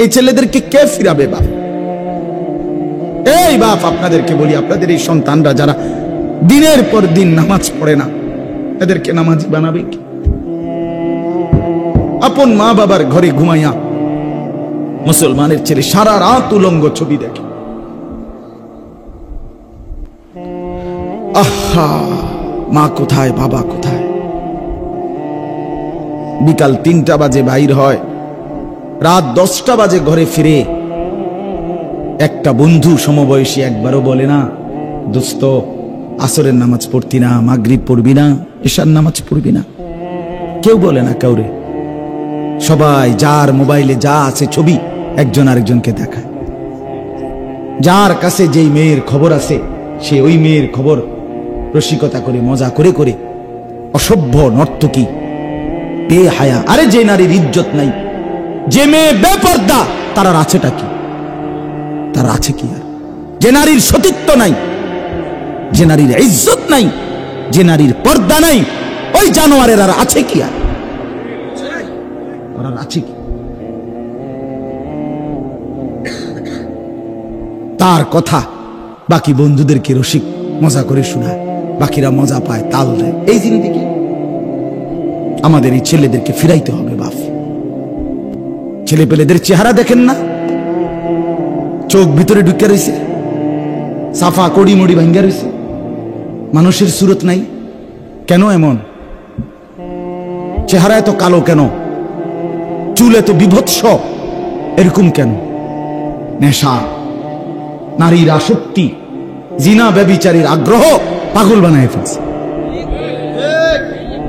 এই ছেলেদেরকে কে ফিরাবে বাপ? এই বাপ, আপনাদেরকে বলি, আপনাদের এই সন্তানরা যারা দিনের পর দিন নামাজ পড়ে না, এদেরকে নামাজি বানাবে কি? আপন মা বাবার ঘরে ঘুমাইয়া মুসলমানের ছেলে সারা রাত উলঙ্গ ছবি দেখে। আহা, মা কোথায়, বাবা কোথায়? বিকাল 3টা বাজে বাইর হয়, রাত 10টা বাজে ঘরে ফিরে। একটা বন্ধু সমবয়সী একবারও বলে না, দোস্ত আসরের নামাজ পড়তি না, মাগরিব পড়বি না, এশার নামাজ পড়বি না? কেউ বলে না কাউরে। সবাই যার মোবাইলে যা আছে ছবি একজন আরেকজনকে দেখায়। যার কাছে যেই মেয়ের খবর আছে সে ওই মেয়ের খবর রসিকতা করে, মজা করে করে। অসভ্য, নর্তকী, বেহায়া। আরে যে নারীর ইজ্জত নাই, যে মেয়ে বেপর্দা, তার আর আছেটা কি? তার আছে কি আর? যে নারীর সতীত্ব নাই, যে নারীর ইজ্জত নাই, যে নারীর পর্দা নাই, ওই জানোয়ারের আর আছে কি? আর আছে কি? তার কথা বাকি বন্ধুদেরকে রসিক মজা করে শোনায়, বাকিরা মজা পায়, তাল দেয়। এই জিনিসকে আমাদের এই ছেলেদেরকে ফিরাইতে হবে বাপ। ছেলে পেলেদের চেহারা দেখেন না, চোখ ভিতরে ঢুকে রয়েছে, সাফা কড়ি মড়ি ভাঙ্গা রয়েছে, মানুষের সুরত নাই। কেন এমন? চেহারা এত কালো কেন? চুল এত বিভৎস এরকম কেন? নেশা, নারীর আসক্তি, জিনা ব্যভিচারীর আগ্রহ পাগল বানায় ফেলছে।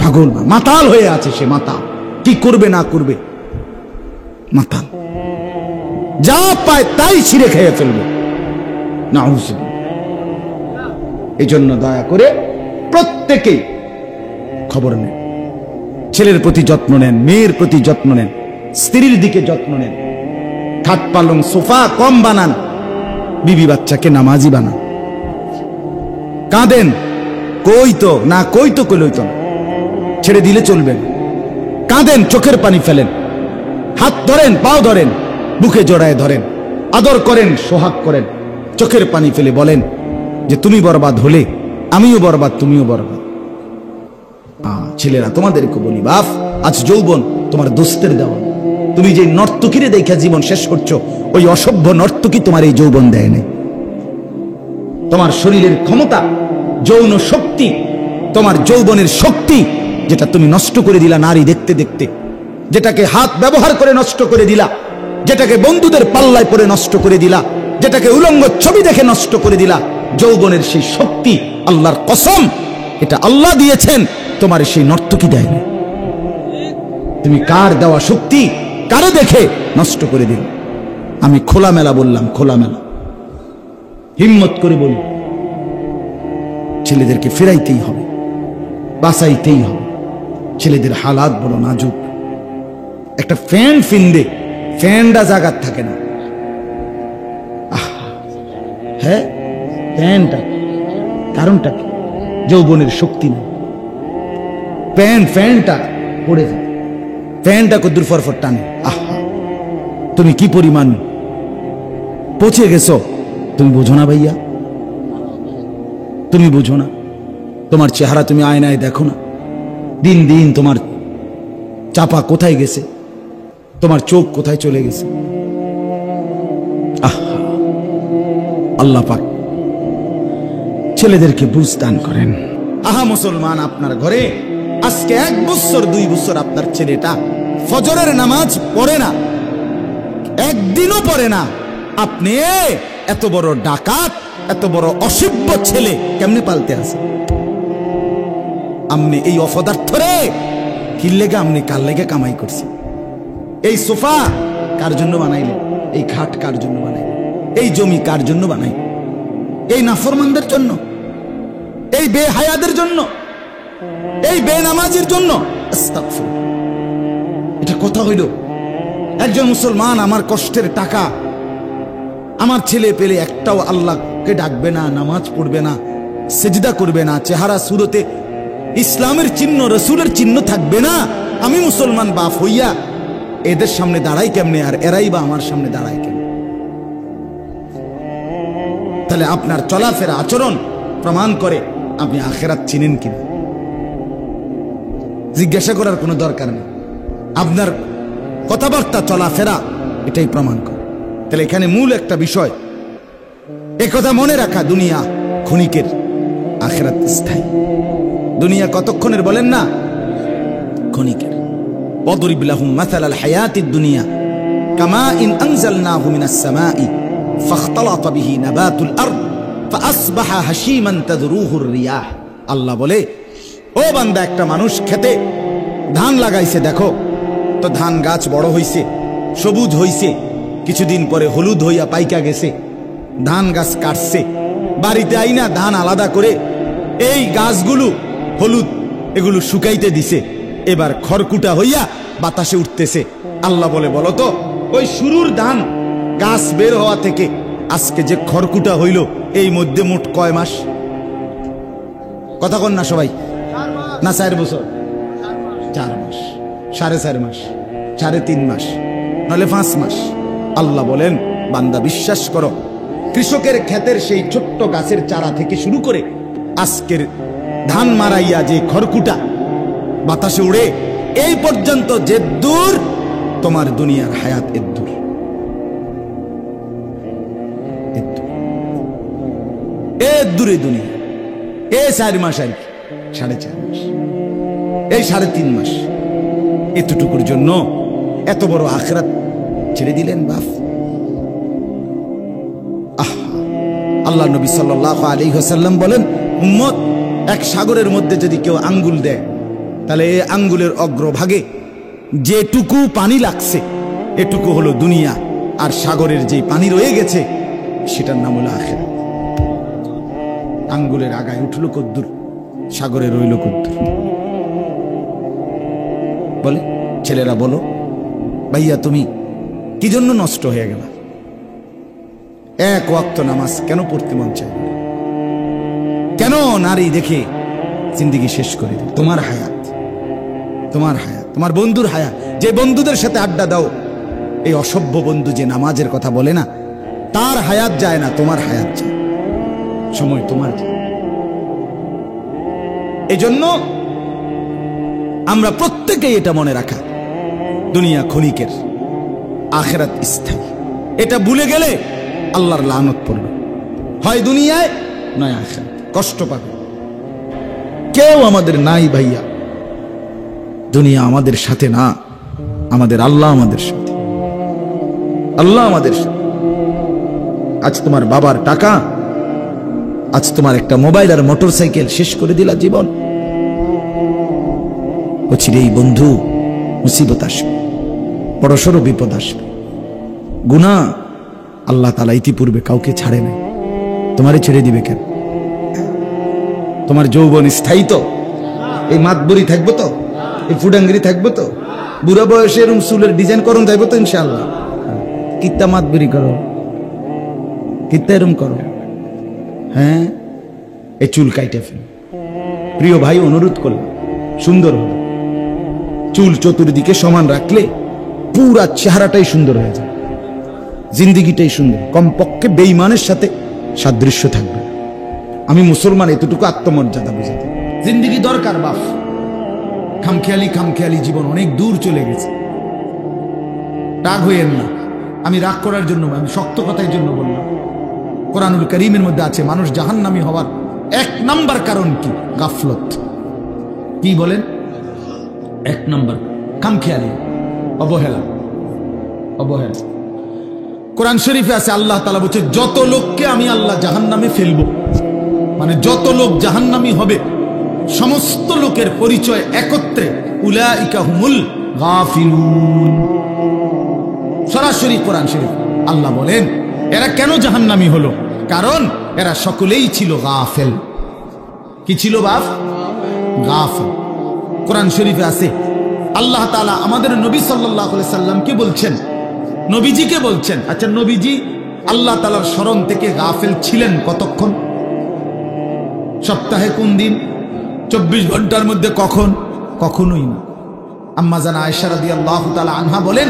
পাগল, মাতাল হয়ে আছে সে। মাতাল, কি করবে না করবে মাতাল। যা পায় তাই ছিঁড়ে খেয়ে ফেলবে। নাউজুবিল্লাহ। এই জন্য দয়া করে প্রত্যেকেই খবর নেন, ছেলের প্রতি যত্ন নেন, মেয়ের প্রতি যত্ন নেন, স্ত্রীর দিকে যত্ন নেন। খাট পালং সোফা কম বানান, বিবি বাচ্চাকে নামাজি বানান। কাঁদেন, কই তো না, কই তো কইলই তো না, ছেড়ে দিলে চলবেন। কাঁদেন, চোখের পানি ফেলেন, হাত ধরেন, পাও ধরেন, বুকে জড়ায় ধরেন, আদর করেন, সোহাগ করেন, চোখের পানি ফেলে বলেন যে তুমি বরবাদ হলে আমিও বরবাদ, তুমিও বরবাদ। ছেলেরা তোমাদেরকে বলি বাপ, আজ যৌবন তোমার দোস্তের দেওয়া। তুমি যে নর্তকীরে দেখা জীবন শেষ করছো, ওই অসভ্য নর্তকী তোমার এই যৌবন দেয় নাই। তোমার শরীরের ক্ষমতা, যৌন শক্তি, তোমার যৌবনের শক্তি, যেটা তুমি নষ্ট করে দিলা নারী দেখতে দেখতে, যেটাকে হাত ব্যবহার করে নষ্ট করে দিলা, যেটাকে বন্ধুদের পাল্লায় পরে নষ্ট করে দিলা, যেটাকে উলঙ্গ ছবি দেখে নষ্ট করে দিলা, যৌবনের সেই শক্তি, আল্লাহর কসম, এটা আল্লাহ দিয়েছেন, তোমার সেই নর্তকী দেয়নি। তুমি কার দেওয়া শক্তি কারে দেখে নষ্ট করে দিল? আমি খোলামেলা বললাম, খোলামেলা হিম্মত করে বলি, ছেলেদেরকে ফেরাইতেই হবে, বাঁচাইতেই হবে। ছেলেদের হালাত বড় নাজুক। একটা ফ্যান ফিন্দে ফ্যানটা জাগাত থাকে না। হ্যাঁ, ফ্যানটা কারণটা কি? যৌবনের শক্তি নেই। ফ্যানটা পড়ে যায়, ফ্যানটা কদ্দুর ফরফর টানে। আহা, তুমি কি পরিমাণ পচে গেছো তুমি বোঝো না ভাইয়া, তুমি বুঝো না। তোমার চেহারা তুমি আয়নায় দেখো না, দিন দিন তোমার চাপা কোথায় গেছে, তোমার চোখ কোথায় চলে গেছে। আহা, আল্লাহ পাক ছেলেদেরকে বুঝ দান করেন। আহা মুসলমান, আপনার ঘরে আজকে 1 বছর 2 বছর আপনার ছেলেটা ফজরের নামাজ পড়ে না, একদিনও পড়ে না। আপনি এত বড় ডাকাত, এত বড় অসভ্য ছেলে কেমনে পালতে আছে? আপনি এই অপদার্থরে কি লেগে, আপনি কার লেগে কামাই করছে? এই সোফা কার জন্য বানাইলে? এই খাট কার জন্য বানাইলে? এই জমি কার জন্য বানাই? এই নাফরমানদের জন্য, এই বেহায়াদের জন্য, এই বেনামাজির জন্য? আস্তাগফিরুল্লাহ। এটা কথা হইল? একজন মুসলমান আমার কষ্টের টাকা, আমার ছেলে পেলে একটাও আল্লাহকে ডাকবে না, নামাজ পড়বে না, সেজদা করবে না, চেহারা সুরতে ইসলামের চিহ্ন, রসুলের চিহ্ন থাকবে না। আমি মুসলমান বাপ হইয়া এদের সামনে দাঁড়াই কেমনে, আর এরাই বা আমার সামনে দাঁড়ায় কেমনে? তাহলে আপনার চলাফেরা আচরণ প্রমাণ করে আপনি আখিরাত চিনেন কিনা। জিজ্ঞাসা করার কোনো দরকার নেই, আপনার কথাবার্তা চলাফেরা এটাই প্রমাণ করে। তাহলে এখানে মূল একটা বিষয় একথা মনে রাখা, দুনিয়া ক্ষণিকের, আখিরাত স্থায়ী। দুনিয়া কতক্ষণের বলেন না? ক্ষণিকের। ওয়াদরিব লাহুম মাসালাল হায়াতিদ দুনিয়া কামাইন আনজালনাহু মিনাস সামাই ফাখতালাতা বিহি নাবাতুল আরদ ফাআসবাহা হাশীমান তাদরুহুর রিয়াহ। আল্লাহ বলে, ও বান্দা, একটা মানুষ খেতে ধান লাগাইছে, দেখো তো ধান গাছ বড় হইছে, সবুজ হইছে, কিছুদিন পরে হলুদ হইয়া পাইকা গেছে। ধান গাছ কাটছে, বাড়িতে আইনা ধান আলাদা করে এই গাছগুলো হলুদ এগুলো শুকাইতে দিছে, এবার খড়কুটা হইয়া বাতাসে উঠতেছে। আল্লাহ বলে, বলো তো ওই শুরুর ধান গাছ বের হওয়া থেকে আজকে যে খড়কুটা হইল এই মধ্যে মোট কয় মাস? কথা কন না সবাই? না 4 বছর? 4 মাস, 4.5 মাস, 3.5 মাস, নাহলে 5 মাস। আল্লাহ বলেন, বান্দা বিশ্বাস করো, কৃষকের ক্ষেতের সেই ছোট্ট গাছের চারা থেকে শুরু করে আজকের ধান মারাইয়া যে খড়কুটা বাতাসে উড়ে এই পর্যন্ত যে দূর তোমার দুনিয়ার হায়াত এদ্দূর। দূরে দুনিয়া এই 4 মাস, আর কি 4.5 মাস, এই 3.5 মাস, এতটুকুর জন্য এত বড় আখিরাত ছেড়ে দিলেন বাপ। আল্লাহ নবী সাল্লাল্লাহু আলাইহি ওয়াসাল্লাম বলেন, উম্মত, এক সাগরের মধ্যে যদি কেউ আঙ্গুল দেয়, তাহলে এই আঙ্গুলের অগ্রভাগে যেটুকু পানি লাগছে এটুকু হলো দুনিয়া, আর সাগরের যে পানি রয়ে গেছে সেটার নাম হলো আখিরাত। আঙ্গুলের আগায় উঠলো কদ্দুর, সাগরে রইল কদ্দুর। বলে ছেলেরা, বলো ভাইয়া, তুমি কি জন্য নষ্ট হয়ে গেল? এক ওয়াক্ত নামাজ কেন পড়তে মন চায়? কেন নারী দেখে জিন্দেগি শেষ করে দিল? তোমার হায়াত, তোমার হায়াত, তোমার বন্ধুর হায়াত। যে বন্ধুদের সাথে আড্ডা দাও, এই অসভ্য বন্ধু যে নামাজের কথা বলে না, তার হায়াত যায় না, তোমার হায়াত যায়, সময় তোমার যায়। এজন্য আমরা প্রত্যেকেই এটা মনে রাখা, দুনিয়া ক্ষণিকের, আখিরাত স্থায়ী। এটা ভুলে গেলে আল্লাহর লানত পড়বে, হয় দুনিয়ায় নয় আখিরাত, কষ্ট পাবে। কেউ আমাদের নাই ভাইয়া, দুনিয়া আমাদের সাথে না, আমাদের আল্লাহ আমাদের সাথে, আল্লাহ আমাদের সাথে। আজ তোমার বাবার টাকা, আজ তোমার একটা মোবাইল আর মোটরসাইকেল শেষ করে দিলা জীবন। অচিরেই বন্ধু মুসিবত আসবে, বড়সড় বিপদ আসবে, গুনাহ। আল্লাহ তাআলা ইতিপূর্বে কাউকে ছাড়ে নাই, তোমারে ছেড়ে দিবে কেন? তোমার যৌবন স্থায়ী তো? এই মাতবরি থাকবো তো? এই ফুডাঙ্গিরি থাকবো তো? বুড়া বয়সে এরম চুলের ডিজাইন করুন যাইবো তো ইনশাআল্লাহ? কিত্তা মাতবরি করো, কিত্তা এরম করো, হ্যাঁ? এই চুল কাইটে ফেল। প্রিয় ভাই, অনুরোধ করলাম, সুন্দর হবে। চুল চতুর্দিকে সমান রাখলে পুরা চেহারাটাই সুন্দর হয়ে যায়, জিন্দিগিটাই সুন্দর। কমপক্ষে বেঈমানের সাথে সাদৃশ্য থাকবে। আমি মুসলমান, এতটুকু আত্মমর্যাদা বুঝাতে। জিন্দিগি দরকার বাপ। খামখেয়ালি জীবন অনেক দূর চলে গেছে। রাগ হইয়েন না, আমি রাগ করার জন্য, আমি শক্ত কথার জন্য বললাম। কোরআনুল কারীমের মধ্যে আছে মানুষ জাহান্নামী হওয়ার 1 নাম্বার কারণ কি? গাফলত। কি বলেন? 1 নাম্বার খামখেয়ালি, অবহেলা। কোরআন শরীফে আছে, আল্লাহ তাআলা বলছে, যত লোককে আমি আল্লাহ জাহান্নামে ফেলবো, মানে যত লোক জাহান্নামী হবে, সমস্ত লোকের পরিচয় একত্রে, উলাইকা হুমুল গাফিলুন। সরাসরি কোরআন শরীফ আল্লাহ বলেন, এরা কেন জাহান্নামী হলো? কারণ এরা সকলেই ছিল গাফেল। কি ছিল বাপ? গাফেল। কোরআন শরীফে আছে, আল্লাহ তাআলা আমাদের নবী সাল্লাল্লাহু আলাইহি সাল্লামকে বলছেন, নবীজিকে বলছেন, আচ্ছা নবীজি আল্লাহ তাআলার স্মরণ থেকে গাফেল ছিলেন কতক্ষণ? সপ্তাহে কোন দিন? 24 ঘন্টার মধ্যে কখন? কখনোই না। আম্মা জান আয়েশা রাদিয়াল্লাহু তাআলা আনহা বলেন,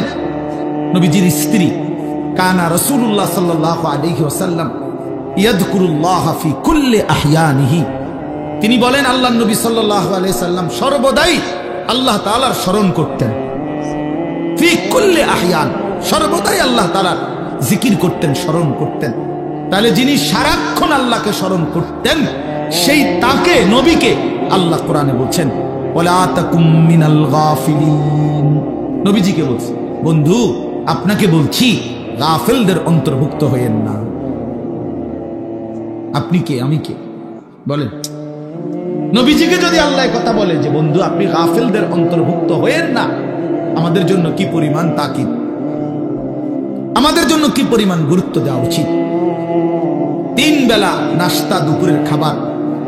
নবীজির স্ত্রী কানা রাসূলুল্লাহ সাল্লাল্লাহু আলাইহি ওয়াসাল্লাম ইয়াযকুরুল্লাহ ফি কুল্লি আহইয়ানিহি, তিনি বলেন আল্লাহর নবী সাল্লাল্লাহু আলাইহি সাল্লাম সর্বদাই আল্লাহ তাআলার স্মরণ করতেন। ফি কুল্লি আহইয়ান, সর্বদাই আল্লাহ তাআলার জিকির করতেন, স্মরণ করতেন। তাহলে যিনি সারাক্ষণ আল্লাহকে স্মরণ করতেন সেই তাকে, নবীকে আল্লাহ কোরআনে বলছেন ওয়ালা তাকুম মিনাল গাফিলিন। নবীজিকে বলছেন, বন্ধু আপনাকে বলছি গাফিলদের অন্তর্ভুক্ত হয়েন না। আপনি কে, আমি কে বলেন? নবীজিকে যদি আল্লাহ কথা বলে যে বন্ধু আপনি গাফিলদের অন্তর্ভুক্ত হয়েন না, আমাদের জন্য কি পরিমাণ তাকিদ, আমাদের জন্য কি পরিমাণ গুরুত্ব দেওয়া উচিত। 3 বেলা নাস্তা, দুপুরের খাবার,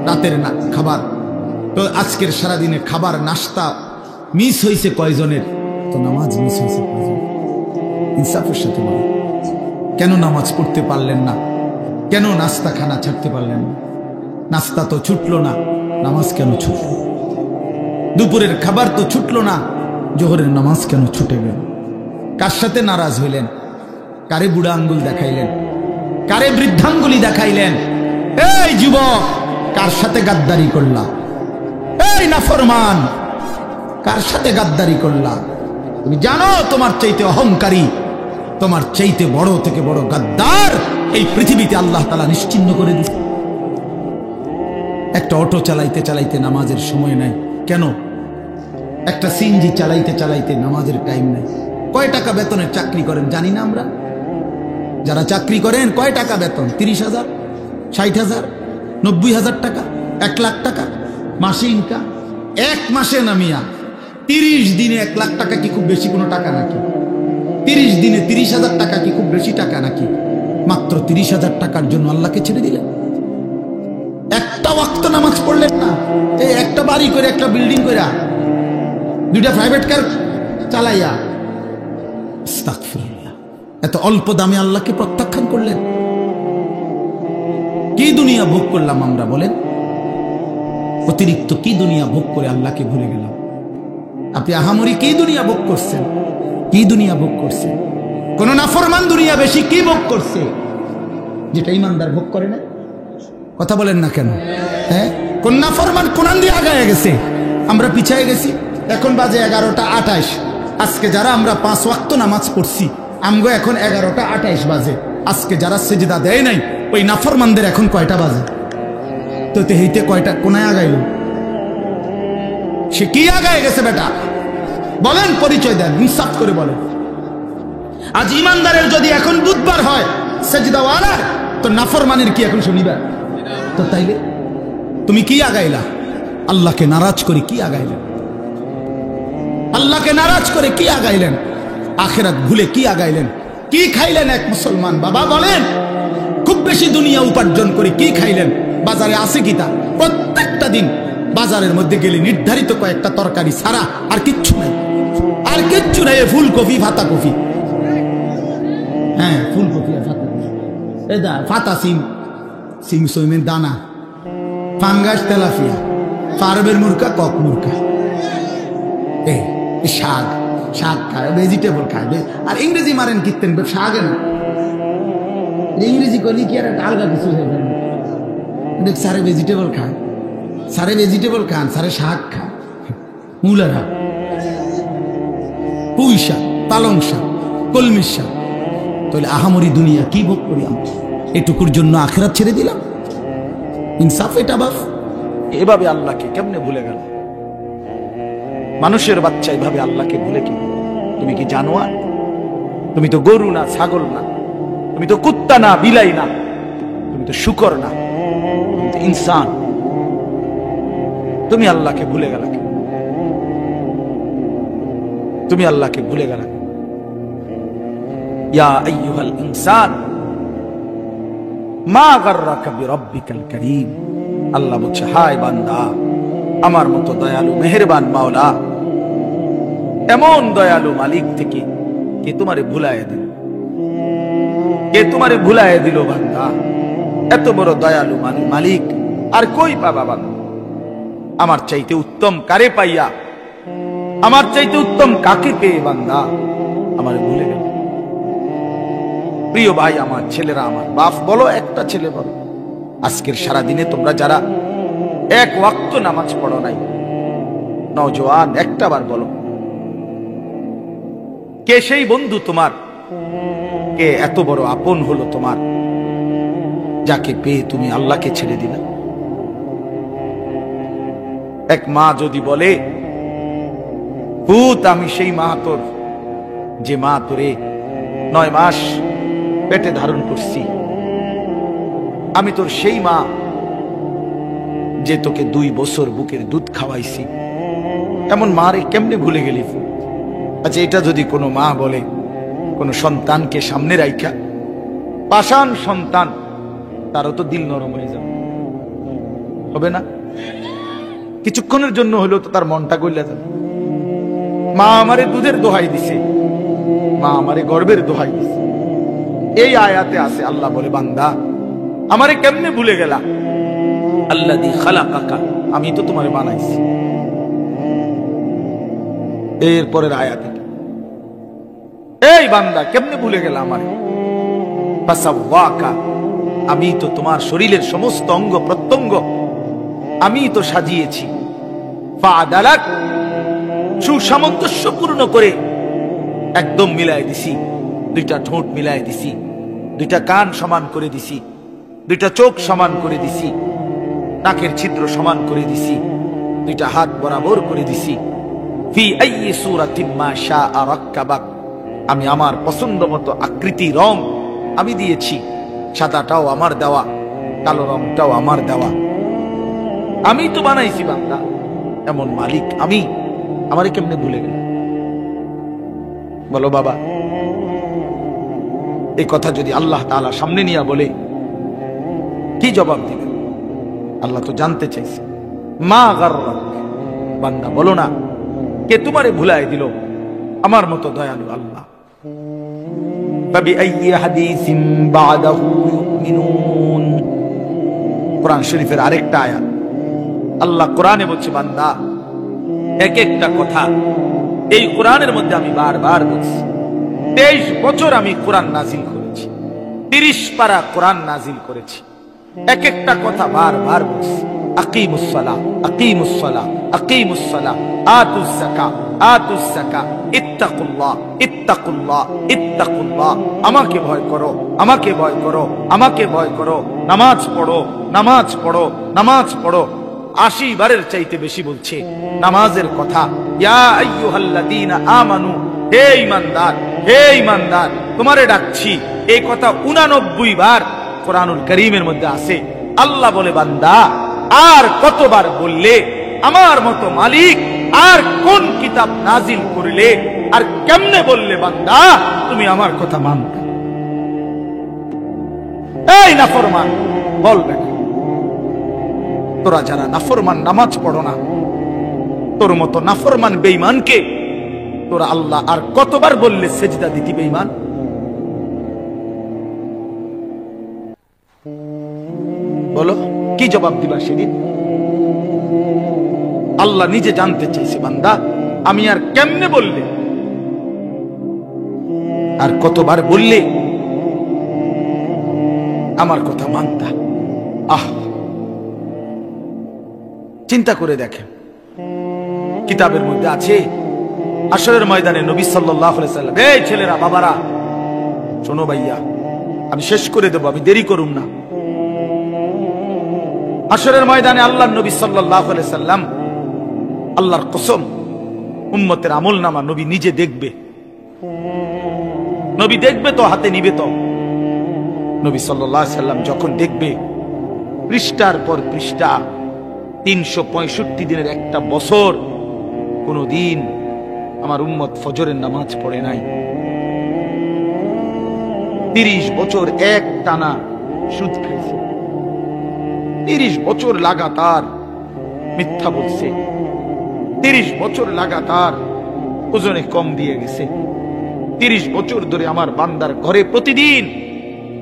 রাতের খাবার। তো আজকের সারাদিনে খাবার নাস্তা মিস হয়েছে কয়জনের? তো নামাজ মিস হয়েছে কয়জন? ইনসাফের সাথে বলেন, কেন নামাজ পড়তে পারলেন না? কেন নাস্তা খানা ছাড়তে পারলেন না? নাস্তা তো ছুটলো না, নামাজ কেন ছুটল? দুপুরের খাবার তো ছুটলো না, জোহরের নামাজ কেন ছুটে গেল? কার সাথে নারাজ হইলেন? কারে বুড়া আঙ্গুল দেখাইলেন? কারে বৃদ্ধাঙ্গুলি দেখাইলেন? এই যুবক, কার সাথে গাদ্দারি করলা? এই নাফরমান, কার সাথে গাদ্দারি করলা? তুমি জানো তোমার চাইতে অহংকারী, তোমার চাইতে বড় থেকে বড় গাদ্দার এই পৃথিবীতে আল্লাহ তাআলা নিশ্চিহ্ন করে দিয়েছে। একটা অটো চালাইতে চালাইতে নামাজের সময় নাই কেন? একটা সিএনজি চালাইতে চালাইতে নামাজের টাইম নাই। কয় টাকা বেতনের চাকরি করেন জানি না আমরা? যারা চাকরি করেন কয় টাকা বেতন? 30,000, 60,000, 90,000 টাকা, 1 লাখ টাকা মাসে ইনকাম। 1 মাসে নামিয়া 30 দিনে 1 লাখ টাকা কি খুব বেশি কোনো টাকা নাকি? 30 দিনে 30,000 টাকা কি খুব বেশি টাকা নাকি? মাত্র 30,000 টাকার জন্য আল্লাহকে ছেড়ে দিলেন। একটা ওয়াক্ত নামাজ পড়লেন না, এই একটা বাড়ি করে, একটা বিল্ডিং করে, 2টা প্রাইভেট কার চালাইয়া, আস্তাগফিরুল্লাহ, এত অল্প দামে আল্লাহকে প্রত্যাখ্যান করলেন। কি দুনিয়া ভোগ করলাম আমরা বলেন? অতিরিক্ত কি দুনিয়া ভোগ করে আল্লাহকে ভুলে গেলাম? আপনি আহামরি কি দুনিয়া ভোগ করছেন? কি দুনিয়া ভোগ করছেন? কোন নাফরমান দুনিয়া বেশি কি ভোগ করছে যেটা ইমানদার ভোগ করে না? কথা বলেন না কেন? হ্যাঁ, কোন নাফরমান কোরআন দিয়ে আগায় গেছে, আমরা পিছায় গেছি। এখন বাজে 11টা 28। আজকে যারা আমরা 5 ওয়াক্ত নামাজ পড়ছি, আমগো এখন 11টা 28 বাজে। আজকে যারা সেজদা দেয় নাই, ওই নাফরমানদের এখন কয়টা বাজে? তো তেহিতে কয়টা কোনায় আগাইল? সে কি আগায় গেছে বেটা? বলেন, পরিচয় দেন, ইনসাফ করে বলেন। আজ ইমানদারের যদি এখন বুধবার হয় সেজদাওয়ালার, তো নাফরমানের কি এখন শনিবার? তো তাইলে তুমি কি আগাইলা? আল্লাহকে নারাজ করে কি আগাইলেন? আল্লাহকে নারাজ করে কি আগাইলেন? আখিরাত ভুলে কি আগাইলেন? কি খাইলেন এক মুসলমান বাবা বলেন? খুব বেশি দুনিয়া উপার্জন করে কি খাইলেন? বাজারে আছে কি তা? প্রত্যেকটা দিন বাজারের মধ্যে গেলে নির্ধারিত কয়েকটা তরকারি ছাড়া আর কিচ্ছু নাই, আর কিচ্ছু নাই। ফুলকপি, ফাতা কপি, হ্যাঁ ফুলকপি আর ফাতা কপি, ফাতা সিম, সিম সইমের দানা, ফাঙ্গাস, তেলাফিয়া, ফার্বের মুরকা, কক মুরকা, এই শাক, শাক খায়, ভেজিটেবল খায়। আর ইংরেজি মারেন কীর্তেন শাকে না, ইংরেজি করলে কি আর একটা আলগা কিছু হয়ে যাবে। সারে ভেজিটেবল খায়, সারে ভেজিটেবল খান, সারে শাক খায়, মূলারা, পুঁই শাক, পালং শাক, কলমির শাক। তাহলে আহামরি দুনিয়া কি ভোগ করি আমরা? এটুকুর জন্য আখিরাত ছেড়ে দিলাম। ইনসাফ এটা বাপ। এভাবে আল্লাহকে কেমনে ভুলে গেল? মানুষের বাচ্চা এভাবে আল্লাহকে ভুলে কি? তুমি কি জানোয়ার? তুমি তো গরু না, ছাগল না, তুমি তো কুত্তা না, বিলাই না, তুমি তো শুকর না, তুমি তো ইনসান। তুমি আল্লাহকে ভুলে গেল? তুমি আল্লাহকে ভুলে গেল? ইয়া আইয়ুহাল ইনসান মা গাররাকা বিরাব্বিকাল কারীম। আল্লাহ বলছে, হায় বান্দা, আমার মতো দয়ালু মেহেরবান মাওলা, এমন দয়ালু মালিক থেকে কে তোমারে ভুলায় দিল? কে তোমারে ভুলায় দিল বান্দা? এত বড় দয়ালু মালিক আর কই পাবা বান্দা? আমার চাইতে উত্তম কারে পাইয়া আমার চাইতে উত্তম কাকে পেয়ে বান্দা আমার ভুলে গেল? প্রিয় ভাই, আমার ছেলেরা, আমার বাপ বলো, একটা ছেলে বলো, আজকের সারা দিনে তোমরা যারা এক ওয়াক্ত নামাজ পড়ো নাই, নওজোয়ান, একটা বার বলো, কে সেই বন্ধু তোমার, কে এত বড় আপন হলো তোমার, যাকে পেয়ে তুমি আল্লাহকে ছেড়ে দিলা? এক মা যদি বলে, পুত আমি সেই মা তোর, যে মা তোরে 9 মাস পেটে ধারণ করছি, আমি তোর সেই মা যে তোকে 2 বছর বুকের দুধ খাওয়াইছি, এমন মারে কেমনে ভুলে গেলি? আচ্ছা, এটা যদি কোনো মা বলে কোনো সন্তানকে সামনে রাইখা, পাষাণ সন্তান, তারও তো দিল নরম হয়ে যাবে, হবে না? কিছুক্ষণের জন্য হলেও তো তার মনটা গইলা যাবে। মা আমারে দুধের দোহাই দিছে, মা আমারে গর্বের দোহাই দিছে। এই আয়াতে আছে, আল্লাহ বলে, বান্দা আমারে কেমনে ভুলে গেলা? আল্লাযী খালাকাকা, আমি তো তোমারে বানাইছি। এরপরের আয়াতে, এই বান্দা কেমনে ভুলে গেলা আমারে? ফাসাওয়াকা, আমি তো তোমার শরীরের সমস্ত অঙ্গ প্রত্যঙ্গ আমি তো সাজিয়েছি। ফাআদালাক, সুসামঞ্জস্যপূর্ণ করে একদম মিলাই দিছি, 2টা ঠোঁট মিলাই দিছি, 2টা কান সমান করে দিছি, 2টা চোখ সমান করে দিছি, নাকের ছিদ্র সমান করে দিছি, 2টা হাত বরাবর করে দিছি। ফি আইয়ি সূরাতিন মা শাআ রাক্কাবাক, আমি আমার পছন্দ মতো আকৃতি রং আমি দিয়েছি। সাদাটাও আমার দেওয়া, কালো রংটাও আমার দেওয়া, আমি তো বানাইছি বান্দা। এমন মালিক আমি, আমারে কেমনে ভুলে গেল? বলো বাবা, এই কথা যদি আল্লাহ তাআলা সামনে নিয়ে বলে, কি জবাব দিবে? আল্লাহ তো জানতে চাইছে। মা গাররাক, বান্দা বলো না, কে তোমারে ভুলাই দিল? আমার মতো দয়ালু আল্লাহ। ফাবিআইয়ি হাদিসিন বা'দাহু ইউমিনুন, কোরআন শরীফের আরেকটা আয়াত, আল্লাহ কোরআনে বলছে, বান্দা এক একটা কথা এই কোরআনের মধ্যে আমি বারবার বলছি। 23 বছর আমি কোরআন নাজিল করেছি, 30 পারা কোরআন নাজিল করেছি, এক একটা কথা বারবার বলছি। আকিমুস সালাহ, আকিমুস সালাহ, আকিমুস সালাহ, আতুজ যাকাত, আতুজ যাকাত, ইত্তাকুল্লাহ, ইত্তাকুল্লাহ, ইত্তাকুল্লাহ, আমাকে ভয় করো, আমাকে ভয় করো, আমাকে ভয় করো, নামাজ পড়ো, নামাজ পড়ো, নামাজ পড়ো। 80 বারের চাইতে বেশি বলছে নামাজের কথা। ইয়া আইয়ুহাল্লাযীনা আমানু, হে ঈমানদার, হে ঈমানদার, তোমারে ডাকছি। এই কথা 89 বার কোরআনুল কারীমের মধ্যে আছে। আল্লাহ বলে, বান্দা আর কতবার বললে আমার মতো মালিক আর কোন কিতাব নাজিল করলে, আর কেমনে বললে বান্দা তুমি আমার কথা মানবে? এই নাফরমান, বলবে না। তোরা যারা নাফরমান, নামাজ পড়ো না, তোর মতো নাফরমান বেঈমানকে তোরা আল্লাহ আর কতবার বললে সেজদা দিতি বেঈমান? বলো, কি জবাব দিবা সেদিন? আল্লাহ নিজে জানতে চাইছে, বান্দা আমি আর কেমনে বললে, আর কতবার বললে আমার কথা মানতা? আহ, চিন্তা করে দেখেন, কিতাবের মধ্যে আছে হাশরের ময়দানে নবী সাল্লাল্লাহু আলাইহি সাল্লাম, এই ছেলেরা, বাবারা শোনো ভাইয়া, আমি শেষ করে দেব, আমি দেরি করুম না। হাশরের ময়দানে আল্লাহর নবী সাল্লাল্লাহু আলাইহি সাল্লাম, আল্লাহর কসম, উম্মতের আমলনামা নবী নিজে দেখবে। নবী দেখবে তো, হাতে নিবে তো। নবী সাল্লাল্লাহু আলাইহি সাল্লাম যখন দেখবে, পৃষ্ঠার পর পৃষ্ঠা, 365 দিনের একটা বছর কোন দিন আমার উম্মত ফজরের নামাজ পড়ে নাই। 30 বছর এক টানা সুদ খেয়েছে, 30 বছর লাগাতার মিথ্যা বলছে, 30 বছর লাগাতার ওজনে কম দিয়ে গেছে, 30 বছর ধরে আমার বান্দার ঘরে প্রতিদিন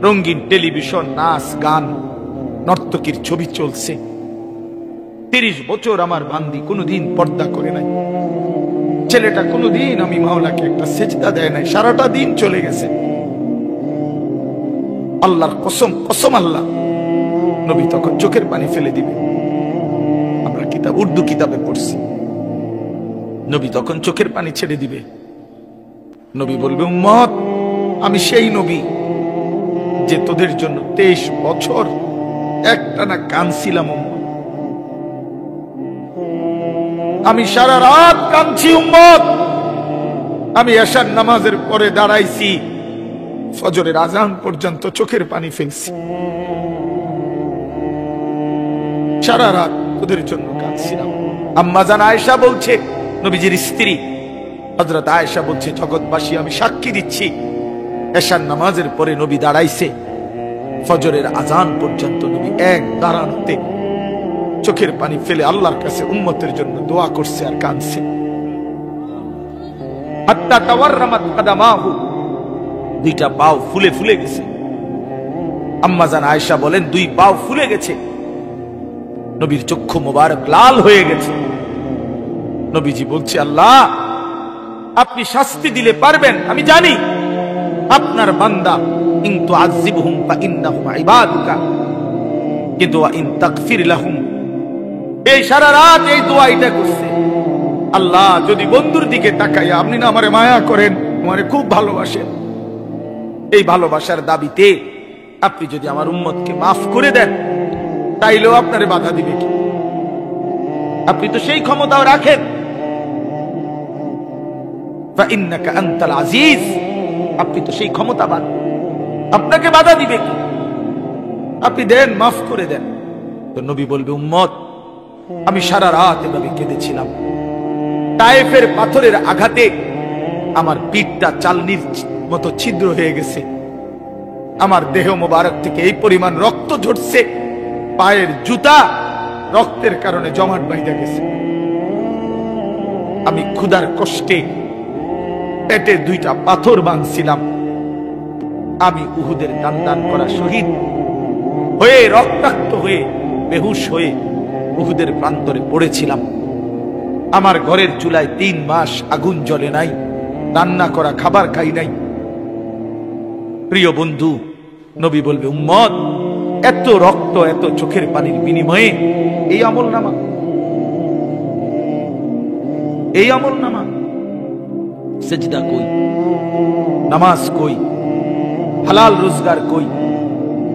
রঙিন টেলিভিশন, নাচ গান, নর্তকীর ছবি চলছে। 30 বছর আমার বান্দি কোনোদিন পর্দা করে নাই, ছেলেটা কোনোদিন আমি মাওলাকে একটা সেজদা দেয় নাই, সারাটা দিন চলে গেছে। আল্লাহর কসম, কসম আল্লাহ, নবী তখন চোখের পানি ফেলে দিবে। আমরা কিতাব, উর্দু কিতাবে পড়ছি, নবী তখন চোখের পানি ছেড়ে দিবে। নবী বলবে, উম্মত, আমি সেই নবী যে তোদের জন্য 23 বছর একটানা কাঁদছিলাম। আমি সারা রাত কাঁদছি উম্মত। আমি এশার নামাজের পরে দাঁড়াইছি, ফজরের আজান পর্যন্ত চোখের পানি ফেলছি। সারা রাত তোদের জন্য কাঁদছিলাম। আম্মা জান আয়েশা বলছে, নবীজির স্ত্রী হযরত আয়েশা বলছে, জগৎবাসী আমি সাক্ষী দিচ্ছি, এশার নামাজের পরে নবী দাঁড়াইছে, ফজরের আজান পর্যন্ত নবী এক দাঁড়ানোতে চোখের পানি ফেলে আল্লাহর কাছে উম্মতের জন্য দোয়া করছে আর কাঁদছে। হাত্তা তাওয়াররামাত কাদামাহু, দুইটা পাও ফুলে ফুলে গেছে। আম্মা জান আয়েশা বলেন, দুই পাও ফুলে গেছে, নবীর চক্ষু মোবারক লাল হয়ে গেছে। নবীজি বলছে, আল্লাহ আপনি শাস্তি দিলে পারবেন, আমি জানি আপনার বান্দা, ইন তুআযিবহুম ফাইন্নাহুম ইবাদুকা, কিন্তু ওয়া ইন তাগফির লাহুম, এই সারা রাত এই দোয়া এটা করছে, আল্লাহ যদি বন্ধুর দিকে তাকাইয়া আপনি না আমারে মায়া করেন, আমারে খুব ভালোবাসেন, এই ভালোবাসার দাবিতে আপনি যদি আমার উম্মতকে মাফ করে দেন, তাইলেও আপনারে বাধা দিবে কি? আপনি তো সেই ক্ষমতাও রাখেন। ফাইন্নাকা আনতাল আজিজ, আপনি তো সেই ক্ষমতাবান, আপনাকে বাধা দিবে কি? আপনি দেন, মাফ করে দেন। তো নবী বলবে, উম্মত, আমি সারা রাত এভাবে কেঁদেছিলাম। তায়েফের পাথরের আঘাতে আমার পিঠটা চালনির মতো ছিদ্র হয়ে গেছে, আমার দেহ মোবারক থেকে এই পরিমাণ রক্ত ঝরছে, পায়ের জুতা রক্তের কারণে জমাট বাইধা গেছে। আমি ক্ষুধার কষ্টে পেটে দুইটা পাথর বাঁধছিলাম। আমি উহুদের দান দান করা শহীদ হয়ে, রক্তাক্ত হয়ে, বেহুশ হয়ে উহুদের প্রান্তরে পড়েছিলাম। আমার ঘরের চুলায় 3 মাস আগুন জ্বলে নাই, রান্না করা খাবার খাই নাই। প্রিয় বন্ধু, নবী বলবে, উম্মত, এত রক্ত, এত চোখের পানির বিনিময়ে এই আমলনামা, এই আমলনামা, সেজদা কই, নামাজ কই, হালাল রোজগার কই,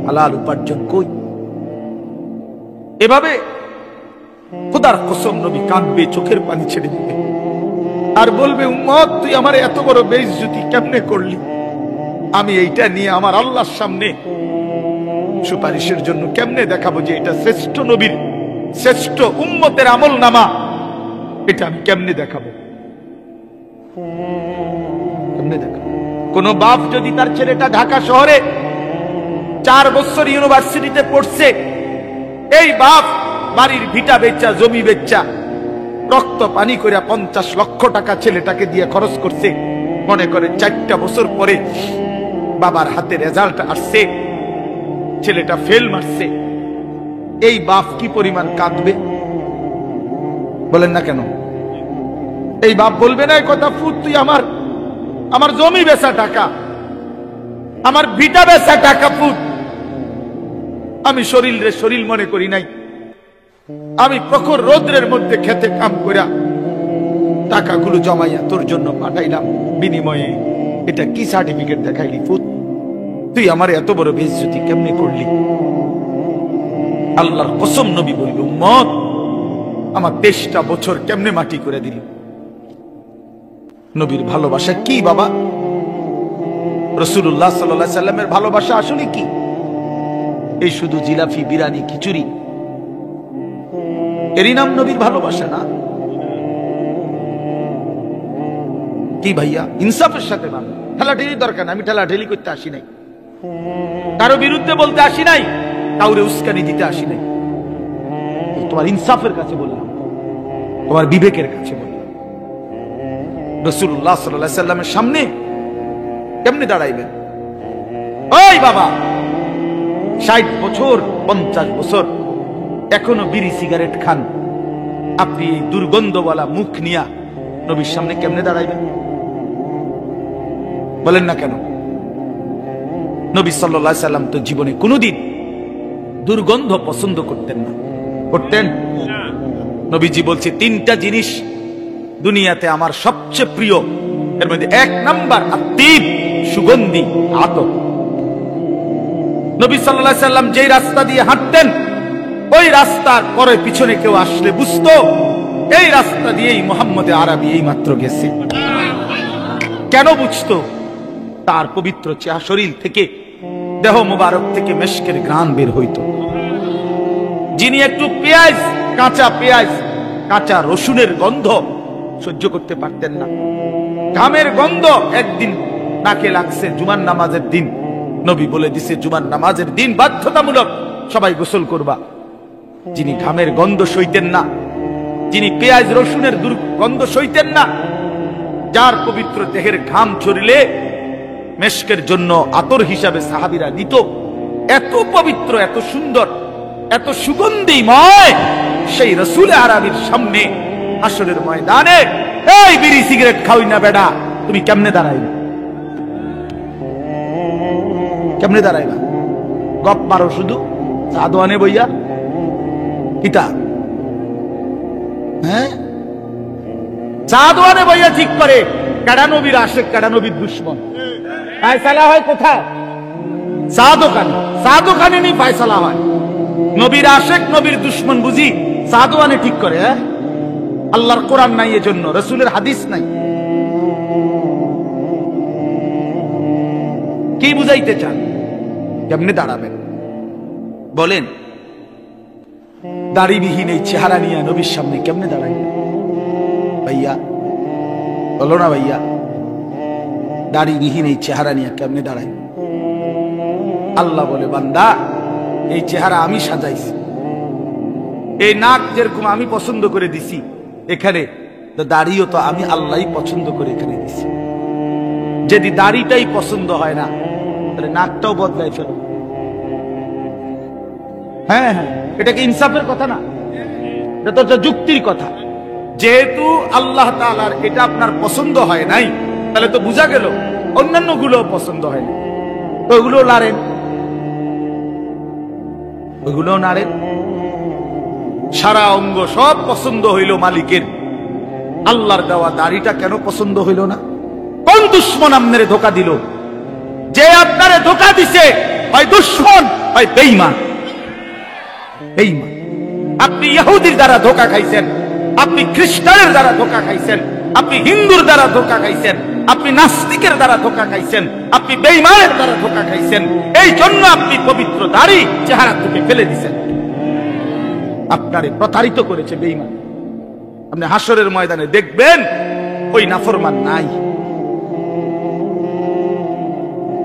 হালাল উপার্জন কই? এভাবে খোদার কসম নবী কাঁদবে, চোখের পানি ছেড়ে দিবে আর বলবে, উম্মত, তুই আমার এত বড় বেইজ্জতি কেমনে করলি? আমি এইটা নিয়ে আমার আল্লাহর সামনে সুপারিশের জন্য কেমনে দেখাবো যে এটা শ্রেষ্ঠ নবীর, শ্রেষ্ঠ উম্মতের আমলনামা? এটা আমি কেমনে দেখাবো? কেমনে দেখাবো? কোন বাপ যদি তার ছেলেটা ঢাকা শহরে 4 বছর ইউনিভার্সিটিতে পড়ছে, এই বাপ বাড়ির ভিটা বেচা, জমি বেচা, রক্ত পানি করে 50 লক্ষ টাকা ছেলেটাকে দিয়ে খরচ করছে, মনে করে 4টা বছর পরে বাবার হাতে রেজাল্ট আসছে, ছেলেটা ফেল মারছে, এই বাপ কি পরিমাণ কাঁদবে? বলেন না কেন? এই বাপ বলবে না এই কথা, ফুট তুই আমার জমি বেচা টাকা, আমার ভিটা বেচা টাকা, ফুট আমি শরীর মনে করি নাই, আমি প্রখর রৌদ্রের মধ্যে খেতে কাম কইরা টাকাগুলো জমাইয়া তোর জন্য পাঠাইলাম, বিনিময়ে এটা কি সার্টিফিকেট দেখাইলি? ফুট তুই আমার এত বড় বেইজ্জতি কেমনে করলি? আল্লাহর কসম নবী বলল, উম্মত, আমার 23টা বছর কেমনে মাটি করে দিল? নবীর ভালোবাসা কি বাবা? রাসূলুল্লাহ সাল্লাল্লাহু আলাইহি সাল্লামের ভালোবাসা আসলে কি? এই শুধু জিলাপি, বিরিয়ানি, খিচুড়ি, এরই নাম নবীর ভালোবাসা না? কি ভাইয়া, ইনসাফের সাথে না, ঠেলাঠেলি দরকার না। আমি ঠেলাঠেলি করতে আসি নাই, কারো বিরুদ্ধে বলতে আসি নাই, কাউরে উস্কানি দিতে আসি নাই। তোমার ইনসাফের কাছে বললাম, তোমার বিবেকের কাছে বললাম। রাসূলুল্লাহ সাল্লাল্লাহু আলাইহি সাল্লামের সামনে কেমনে দাঁড়াইবেন? ওই বাবা, 60 বছর, 50 বছর এখনো বিড়ি সিগারেট খান, আপনি এই দুর্গন্ধওয়ালা মুখ নিয়া নবীর সামনে কেমনে দাঁড়াইবেন বলেন না কেন? নবী সাল্লাল্লাহু আলাইহি সাল্লাম তো জীবনে কোনোদিন দুর্গন্ধ পছন্দ করতেন না। করতেন? নবীজি বলছে তিনটা জিনিস দুনিয়াতে আমার সবচেয়ে প্রিয়, এর মধ্যে এক নাম্বার আতিব, সুগন্ধি আতর। নবী সাল্লাল্লাহু আলাইহি সাল্লাম যেই রাস্তা দিয়ে হাঁটতেন, ওই রাস্তার পরে পিছনে কেউ আসলে বুঝতো এই রাস্তা দিয়েই মুহাম্মদ আরবি এই মাত্র গেছে। কেন বুঝতো? তার পবিত্র চেহারা শরীর থেকে, দেহ মুবারক থেকে মেশকের ঘ্রাণ বের হইতো। যিনি একটু পেঁয়াজ, কাঁচা পেঁয়াজ, কাঁচা রসুনের গন্ধ সহ্য করতে পারতেন না, ঘামের গন্ধ একদিন নাকে লাগছে জুমার নামাজের দিন, নবী বলে দিছে জুমার নামাজের দিন বাধ্যতামূলক সবাই গোসল করবা। যিনি ঘামের গন্ধ সইতেন না, যিনি পেঁয়াজ রসুনের দুর্গন্ধ সইতেন না, যার পবিত্র দেহের ঘাম ছড়িলে মেশকের জন্য আতর হিসাবে সাহাবীরা নিত, এত পবিত্র, এত সুন্দর, এত সুগন্ধিময় সেই রাসূল আরবির সামনে হাসরের ময়দানে এই বিড়ি সিগারেট খাওই না বেডা, তুমি কেমনে দাঁড়াইবে? কেমনে দাঁড়াইবা? গপ মারো শুধু সাদওয়ানে বইয়া কিতা, হ্যাঁ সাদওয়ানে বইয়া ঠিক করে কাডা নবীর আশিক, কাডা নবীর দুশমন। ফায়সালা হয় কোথায়? সাদওয়ানে নি ফায়সালা হয়। নবীর আশিক নবীর দুশমন বুঝি সাদওয়ানে ঠিক করে? হ্যাঁ, আল্লাহর কোরআন নাই, এজন্য রাসূলের হাদিস নাই। কি বুঝাইতে চান? কেমনে দাঁড়াবেন বলেন? দাড়িবিহীন এই চেহারা নিয়ে নবীর সামনে কেমনে দাঁড়াইবেন ভাইয়া? বলো না ভাইয়া, দাড়িবিহীন এই চেহারা নিয়ে কেমনে দাঁড়াইবেন? আল্লাহ বলে, বান্দা এই চেহারা আমি সাজাইছি, এই নাক যেরকম আমি পছন্দ করে দিছি এখানে, তো দাড়িও তো আমি আল্লাহই পছন্দ করে এখানে দিছি। যদি দাড়িটাই পছন্দ হয় না, তাহলে নাকটাও বদলাই ফেলো। হ্যাঁ হ্যাঁ, এটা কি ইনসাফের কথা না? এটা তো যুক্তির কথা। যেহেতু আল্লাহ তাআলার এটা আপনার পছন্দ হয় নাই, তাহলে তো বোঝা গেল অন্যান্য গুলো পছন্দ হয় না, তো ওগুলো নাড়েন, ওইগুলো নাড়েন। সারা অঙ্গ সব পছন্দ হইল মালিকের, আল্লাহর দেওয়া দাড়িটা কেন পছন্দ হইল না? কোন দুশ্মন আপনারে ধোকা দিল? যে আপনারে ধোকা দিছে হয় দুশ্মন হয় বেঈমান। বেঈমান। আপনি ইহুদির দ্বারা ধোকা খাইছেন, আপনি খ্রিস্টানের দ্বারা ধোকা খাইছেন, আপনি হিন্দুর দ্বারা ধোকা খাইছেন, আপনি নাস্তিকের দ্বারা ধোকা খাইছেন, আপনি বেঈমানের দ্বারা ধোকা খাইছেন। এই জন্য আপনি পবিত্র দাড়ি চেহারা থেকে ফেলে দিয়েছেন, আপনারে প্রতারিত করেছে বেঈমান। আপনি হাসরের ময়দানে দেখবেন ওই নাফরমান নাই,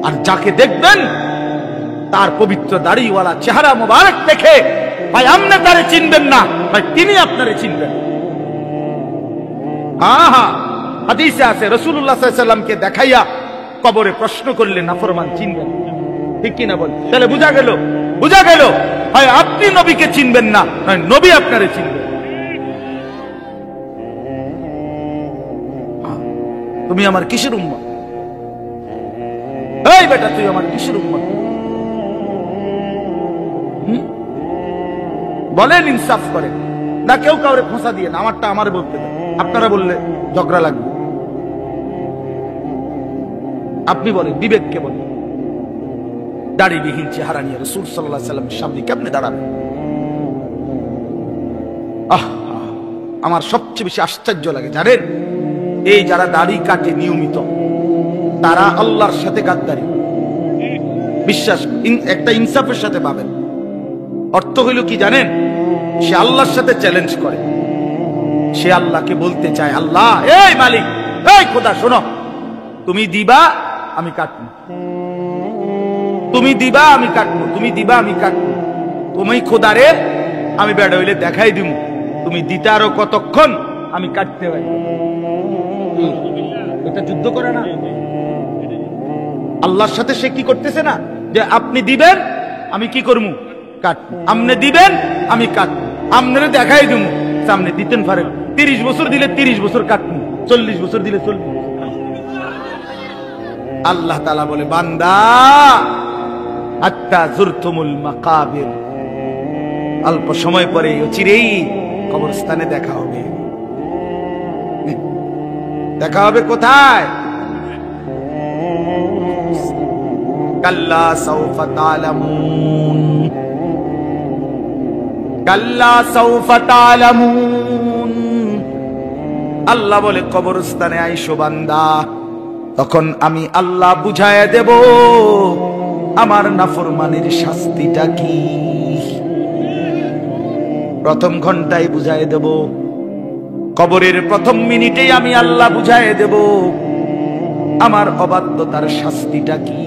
আর যাকে দেখবেন তার পবিত্র দাড়িওয়ালা চেহারা মোবারক দেখে ভাই আপনি তারে চিনবেন না, ভাই তিনি আপনারে চিনবেন। হাদিসে আছে রাসূলুল্লাহ সাল্লাল্লাহু আলাইহি ওয়াসাল্লামকে দেখাইয়া কবরে প্রশ্ন করলে নাফরমান চিনবেন, ঠিক কি না বল? তাহলে বুঝা গেল হয় আপনি নবীকে চিনবেন না, নয় নবী আপনারে চিনবেন। তুমি আমার কিসের উম্মত? এই বেটা তুই আমার কিসের উম্মত? বলেন, ইনসাফ করেন না, কেউ কাউরে খোঁচা দিয়ে না, আমারটা আমার বলতে দেন, আপনারা বললে ঝগড়া লাগবে। আপনি বলেন, বিবেককে বলেন, দাড়িবিহীন চেহারা নিয়ে রাসূল সাল্লাল্লাহু আলাইহি ওয়াসাল্লামের সামনে কেমনে দাঁড়াবেন? আমার সবচেয়ে বেশি আশ্চর্য লাগে জানেন, এই যারা দাড়ি কাটে নিয়মিত, তারা আল্লাহর সাথে গাদ্দারি। বিশ্বাস, একটা ইনসাফের সাথে পাবেন। অর্থ হইল কি জানেন? সে আল্লাহর সাথে চ্যালেঞ্জ করে, সে আল্লাহকে বলতে চায়, আল্লাহ এই মালিক, এই খোদা শোনো, তুমি দিবা আমি কাটবো, তুমি দিবা আমি কাটবো, তুমি দিবা আমি কাটবো, তুমি খোদা রে আমি বেড়া হইলে দেখাই দিব, তুমি দিতে আরো কতক্ষণ আমি কাটতে পারি। এটা যুদ্ধ করে না? আল্লাহর সাথে সে কি করতেছে না, যে আপনি দিবেন আমি কি করবো, কাটবো, আপনি দিবেন আমি কাটবো, আপনারে দেখাই দিব, সামনে দিতেন পারেন 30 বছর দিলে 30 বছর কাটবো, 40 বছর দিলে 40। আল্লাহ তাআলা বলে, বান্দা হাত্তা যুরতুমুল মাকাবির, অল্প সময় পরে চিরেই কবরস্থানে দেখা হবে। দেখা হবে কোথায়? কাল্লা সাউফা তা'লামুন, কাল্লা সাউফা তা'লামুন। আল্লাহ বলে, কবরস্থানে আইসো বান্দা, তখন আমি আল্লাহ বুঝায় দেব আমার নাফরমানের শাস্তিটা কি। প্রথম ঘন্টায় বুঝায় দেব, কবরের প্রথম মিনিটেই আমি আল্লাহ বুঝায় দেব আমার অবাধ্যতার শাস্তিটা কি।